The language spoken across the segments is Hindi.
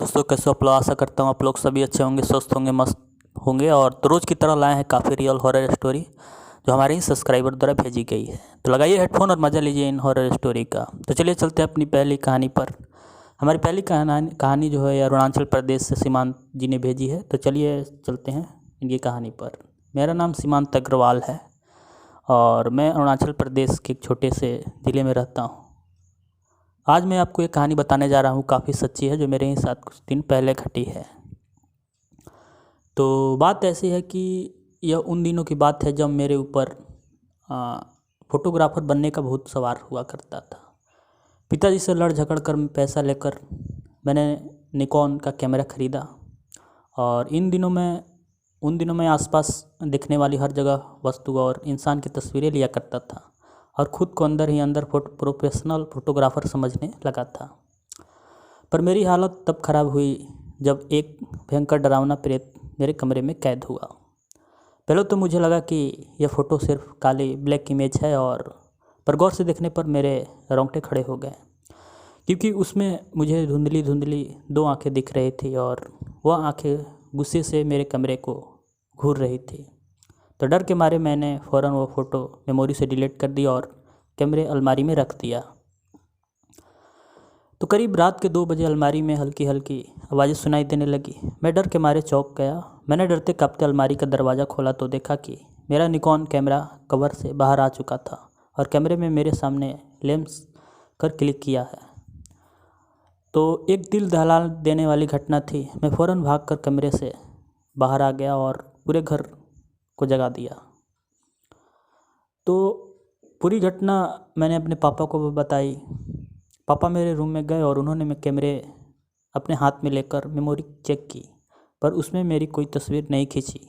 दोस्तों कैसे हो आप लोग। आशा करता हूँ आप लोग सभी अच्छे होंगे, स्वस्थ होंगे, मस्त होंगे। और तो रोज़ की तरह लाए हैं काफ़ी रियल हॉरर स्टोरी जो हमारे ही सब्सक्राइबर द्वारा भेजी गई है। तो लगाइए हेडफोन और मज़ा लीजिए इन हॉरर स्टोरी का। तो चलिए चलते हैं अपनी पहली कहानी पर। हमारी पहली कहानी जो है अरुणाचल प्रदेश से सीमांत जी ने भेजी है। तो चलिए चलते हैं इनकी कहानी पर। मेरा नाम सीमांत अग्रवाल है और मैं अरुणाचल प्रदेश के एक छोटे से ज़िले में रहता हूँ। आज मैं आपको एक कहानी बताने जा रहा हूँ, काफ़ी सच्ची है, जो मेरे ही साथ कुछ दिन पहले घटी है। तो बात ऐसी है कि यह उन दिनों की बात है जब मेरे ऊपर फोटोग्राफर बनने का भूत सवार हुआ करता था। पिताजी से लड़ झगड़ कर पैसा लेकर मैंने निकॉन का कैमरा ख़रीदा और उन दिनों में आसपास दिखने वाली हर जगह वस्तु और इंसान की तस्वीरें लिया करता था और ख़ुद को अंदर ही अंदर प्रोफेशनल फोटोग्राफर समझने लगा था। पर मेरी हालत तब ख़राब हुई जब एक भयंकर डरावना प्रेत मेरे कमरे में कैद हुआ। पहले तो मुझे लगा कि यह फ़ोटो सिर्फ काली ब्लैक इमेज है, और पर गौर से देखने पर मेरे रोंगटे खड़े हो गए, क्योंकि उसमें मुझे धुंधली धुंधली दो आंखें दिख रही थी और वह आंखें गुस्से से मेरे कमरे को घूर रही थी। तो डर के मारे मैंने फ़ौरन वो फ़ोटो मेमोरी से डिलीट कर दी और कैमरे अलमारी में रख दिया। तो करीब रात के 2 बजे अलमारी में हल्की हल्की आवाज़ें सुनाई देने लगी। मैं डर के मारे चौंक गया। मैंने डरते कांपते अलमारी का दरवाज़ा खोला तो देखा कि मेरा निकॉन कैमरा कवर से बाहर आ चुका था और कैमरे में मेरे सामने लेंस कर क्लिक किया है। तो एक दिल दहला देने वाली घटना थी। मैं फ़ौरन भागकर कमरे से बाहर आ गया और पूरे घर को जगा दिया। तो पूरी घटना मैंने अपने पापा को भी बताई। पापा मेरे रूम में गए और उन्होंने कैमरे अपने हाथ में लेकर मेमोरी चेक की, पर उसमें मेरी कोई तस्वीर नहीं खींची।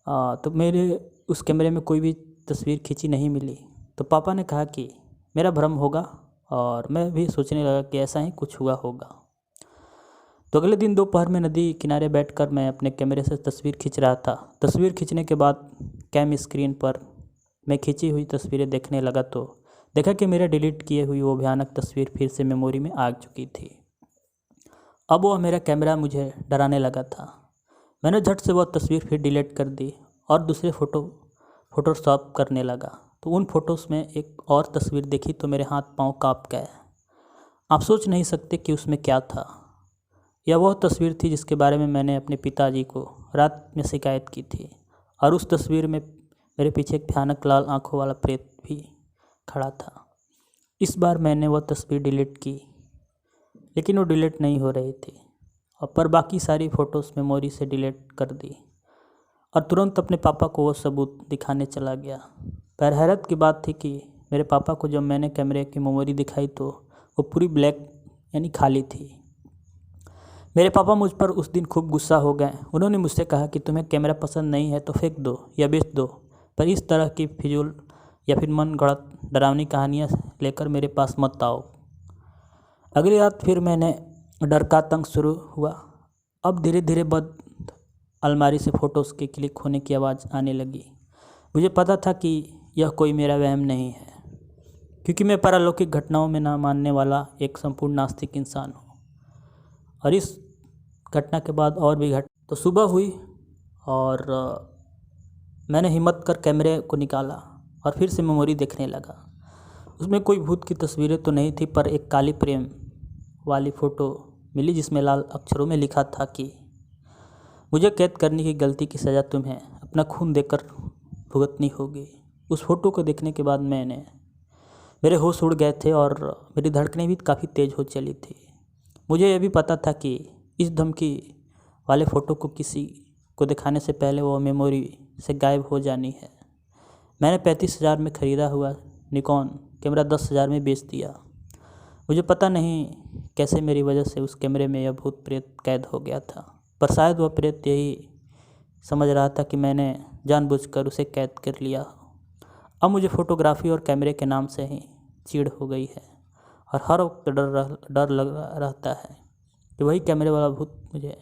तो मेरे उस कैमरे में कोई भी तस्वीर खींची नहीं मिली। तो पापा ने कहा कि मेरा भ्रम होगा, और मैं भी सोचने लगा कि ऐसा ही कुछ हुआ होगा। तो अगले दिन दोपहर में नदी किनारे बैठकर मैं अपने कैमरे से तस्वीर खींच रहा था। तस्वीर खींचने के बाद कैम स्क्रीन पर मैं खींची हुई तस्वीरें देखने लगा तो देखा कि मेरा डिलीट किए हुई वो भयानक तस्वीर फिर से मेमोरी में आ चुकी थी। अब वह मेरा कैमरा मुझे डराने लगा था। मैंने झट से वह तस्वीर फिर डिलीट कर दी और दूसरे फ़ोटोशॉप करने लगा। तो उन फ़ोटोज़ में एक और तस्वीर देखी तो मेरे हाथ पांव कांप गए। आप सोच नहीं सकते कि उसमें क्या था। यह वह तस्वीर थी जिसके बारे में मैंने अपने पिताजी को रात में शिकायत की थी, और उस तस्वीर में मेरे पीछे एक भयानक लाल आंखों वाला प्रेत भी खड़ा था। इस बार मैंने वह तस्वीर डिलीट की, लेकिन वो डिलीट नहीं हो रही थी, और पर बाकी सारी फ़ोटोज़ मेमोरी से डिलीट कर दी और तुरंत अपने पापा को वो सबूत दिखाने चला गया। पर हैरत की बात थी कि मेरे पापा को जब मैंने कैमरे की मेमोरी दिखाई तो वो पूरी ब्लैक यानी खाली थी। मेरे पापा मुझ पर उस दिन खूब गुस्सा हो गए। उन्होंने मुझसे कहा कि तुम्हें कैमरा पसंद नहीं है तो फेंक दो या बेच दो, पर इस तरह की फिजूल या फिर मन गढ़ंत डरावनी कहानियाँ लेकर मेरे पास मत आओ। अगली रात फिर मैंने डर का आतंक शुरू हुआ। अब धीरे धीरे बंद अलमारी से फ़ोटोज़ के क्लिक होने की आवाज़ आने लगी। मुझे पता था कि यह कोई मेरा वहम नहीं है, क्योंकि मैं पारलौकिक घटनाओं में ना मानने वाला एक संपूर्ण नास्तिक इंसान हूँ। और इस घटना के बाद और भी तो सुबह हुई और मैंने हिम्मत कर कैमरे को निकाला और फिर से मेमोरी देखने लगा। उसमें कोई भूत की तस्वीरें तो नहीं थी, पर एक काली प्रेम वाली फ़ोटो मिली जिसमें लाल अक्षरों में लिखा था कि मुझे कैद करने की गलती की सज़ा तुम्हें अपना खून देकर भुगतनी होगी। उस फ़ोटो को देखने के बाद मेरे होश उड़ गए थे और मेरी धड़कनें भी काफ़ी तेज़ हो चली थी। मुझे यह भी पता था कि इस धमकी वाले फ़ोटो को किसी को दिखाने से पहले वो मेमोरी से गायब हो जानी है। मैंने 35,000 में ख़रीदा हुआ निकॉन कैमरा 10,000 में बेच दिया। मुझे पता नहीं कैसे मेरी वजह से उस कैमरे में यह भूत प्रेत कैद हो गया था, पर शायद वह प्रेत यही समझ रहा था कि मैंने जानबूझकर उसे कैद कर लिया। अब मुझे फ़ोटोग्राफी और कैमरे के नाम से ही चिढ़ हो गई है और हर वक्त डर लग रहता है कि वही कैमरे वाला भूत मुझे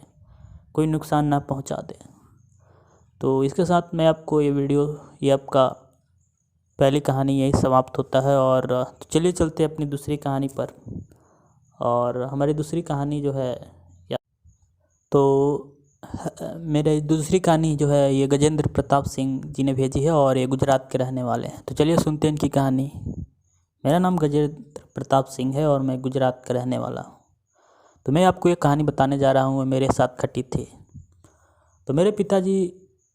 कोई नुकसान ना पहुंचा दे। तो इसके साथ मैं आपको ये आपका पहली कहानी यही समाप्त होता है। और चलिए चलते अपनी दूसरी कहानी पर। और हमारी दूसरी कहानी जो है तो मेरे दूसरी कहानी जो है ये गजेंद्र प्रताप सिंह जी ने भेजी है और ये गुजरात के रहने वाले हैं। तो चलिए सुनते हैं इनकी कहानी। मेरा नाम गजेंद्र प्रताप सिंह है और मैं गुजरात का रहने वाला हूँ। तो मैं आपको ये कहानी बताने जा रहा हूँ, मेरे साथ घटी थी। तो मेरे पिताजी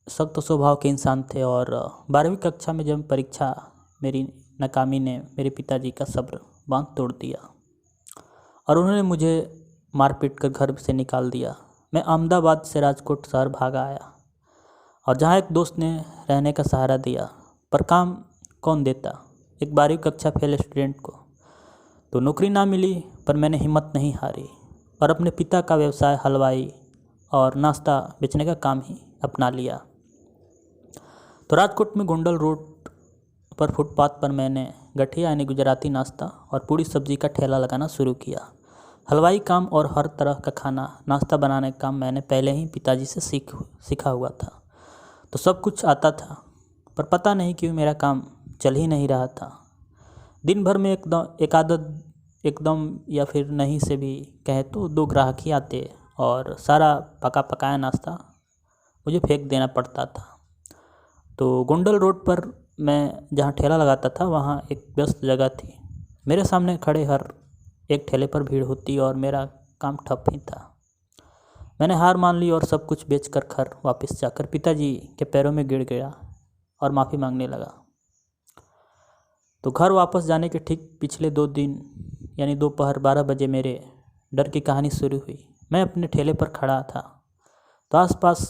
सख्त स्वभाव के इंसान थे और 12वीं कक्षा में जब परीक्षा मेरी नाकामी ने मेरे पिताजी का सब्र बांध तोड़ दिया और उन्होंने मुझे मारपीट कर घर से निकाल दिया। मैं अहमदाबाद से राजकोट शहर भागा आया और जहाँ एक दोस्त ने रहने का सहारा दिया, पर काम कौन देता एक 12वीं कक्षा फेल स्टूडेंट को। तो नौकरी ना मिली, पर मैंने हिम्मत नहीं हारी और अपने पिता का व्यवसाय हलवाई और नाश्ता बेचने का काम ही अपना लिया। तो राजकोट में गोंडल रोड पर फुटपाथ पर मैंने गठिया यानी गुजराती नाश्ता और पूड़ी सब्जी का ठेला लगाना शुरू किया। हलवाई काम और हर तरह का खाना नाश्ता बनाने का काम मैंने पहले ही पिताजी से सीखा हुआ था, तो सब कुछ आता था। पर पता नहीं क्यों मेरा काम चल ही नहीं रहा था। दिन भर में एकदम या फिर नहीं से भी कहे तो 2 ग्राहक ही आते और सारा पका पकाया नाश्ता मुझे फेंक देना पड़ता था। तो गोंडल रोड पर मैं जहाँ ठेला लगाता था वहाँ एक व्यस्त जगह थी। मेरे सामने खड़े हर एक ठेले पर भीड़ होती और मेरा काम ठप ही था। मैंने हार मान ली और सब कुछ बेचकर घर वापस जाकर पिताजी के पैरों में गिर गया और माफ़ी मांगने लगा। तो घर वापस जाने के ठीक पिछले 2 दिन यानी दोपहर 12 बजे मेरे डर की कहानी शुरू हुई। मैं अपने ठेले पर खड़ा था तो आसपास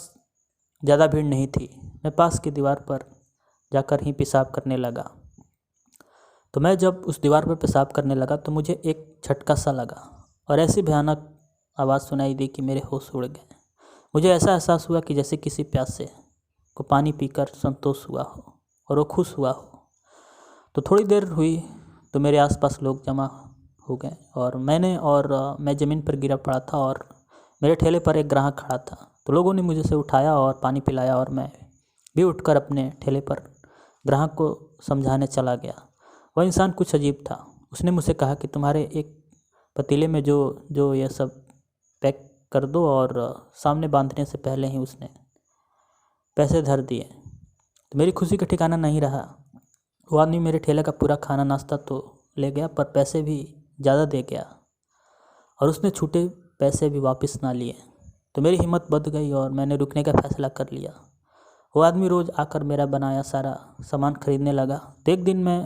ज़्यादा भीड़ नहीं थी। मैं पास की दीवार पर जाकर ही पेशाब करने लगा। तो मैं जब उस दीवार पर पेशाब करने लगा तो मुझे एक झटका सा लगा और ऐसी भयानक आवाज़ सुनाई दी कि मेरे होश उड़ गए। मुझे ऐसा एहसास हुआ कि जैसे किसी प्यासे को पानी पीकर संतोष हुआ हो और वो खुश हुआ हो। तो थोड़ी देर हुई तो मेरे आसपास लोग जमा हो गए और मैं ज़मीन पर गिरा पड़ा था और मेरे ठेले पर एक ग्राहक खड़ा था। तो लोगों ने मुझे से उठाया और पानी पिलाया और मैं भी उठकर अपने ठेले पर ग्राहक को समझाने चला गया। वह इंसान कुछ अजीब था। उसने मुझसे कहा कि तुम्हारे एक पतीले में जो यह सब पैक कर दो और सामने बांधने से पहले ही उसने पैसे धर दिए। तो मेरी खुशी का ठिकाना नहीं रहा। वो आदमी मेरे ठेले का पूरा खाना नाश्ता तो ले गया, पर पैसे भी ज़्यादा दे गया और उसने छूटे पैसे भी वापस ना लिए। तो मेरी हिम्मत बढ़ गई और मैंने रुकने का फैसला कर लिया। वो आदमी रोज़ आकर मेरा बनाया सारा सामान खरीदने लगा। तो एक दिन मैं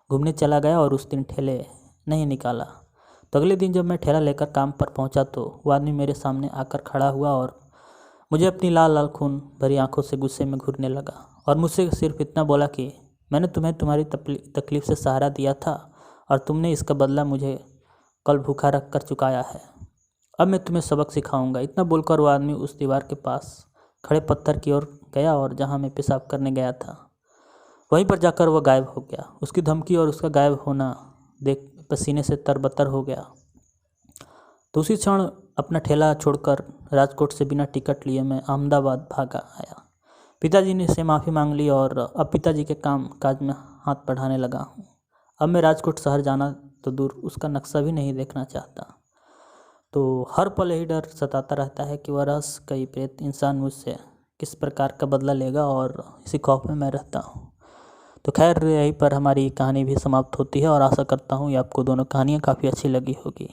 घूमने चला गया और उस दिन ठेले नहीं निकाला। तो अगले दिन जब मैं ठेला लेकर काम पर पहुंचा तो वो आदमी मेरे सामने आकर खड़ा हुआ और मुझे अपनी लाल लाल खून भरी आंखों से गुस्से में घूरने लगा और मुझसे सिर्फ इतना बोला कि मैंने तुम्हें तुम्हारी तकलीफ़ से सहारा दिया था और तुमने इसका बदला मुझे कल भूखा रख कर चुकाया है। अब मैं तुम्हें सबक सिखाऊंगा। इतना बोलकर वो आदमी उस दीवार के पास खड़े पत्थर की ओर गया और जहाँ मैं पेशाब करने गया था वहीं पर जाकर वह गायब हो गया। उसकी धमकी और उसका गायब होना देख पसीने से तरबतर हो गया। तो उसी क्षण अपना ठेला छोड़कर राजकोट से बिना टिकट लिए मैं अहमदाबाद भागा आया। पिताजी ने से माफ़ी मांग ली और अब पिताजी के काम काज में हाथ बढ़ाने लगा हूँ। अब मैं राजकोट शहर जाना तो दूर, उसका नक्शा भी नहीं देखना चाहता। तो हर पल यही डर सताता रहता है कि वह रहस्य कई प्रेत इंसान मुझसे किस प्रकार का बदला लेगा और इसी खौफ में मैं रहता हूँ। तो खैर यहीं पर हमारी कहानी भी समाप्त होती है और आशा करता हूँ ये आपको दोनों कहानियाँ काफ़ी अच्छी लगी होगी।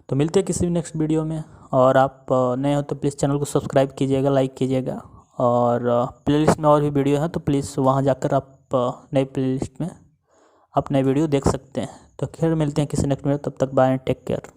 तो मिलते हैं किसी नेक्स्ट वीडियो में, और आप नए हो तो प्लीज़ चैनल को सब्सक्राइब कीजिएगा, लाइक कीजिएगा, और प्लेलिस्ट में और भी वीडियो है तो प्लीज़ वहाँ जाकर आप नए प्लेलिस्ट में आप नए वीडियो देख सकते हैं। तो खैर मिलते हैं किसी नेक्स्ट वीडियो, तब तक बाय एंड टेक केयर।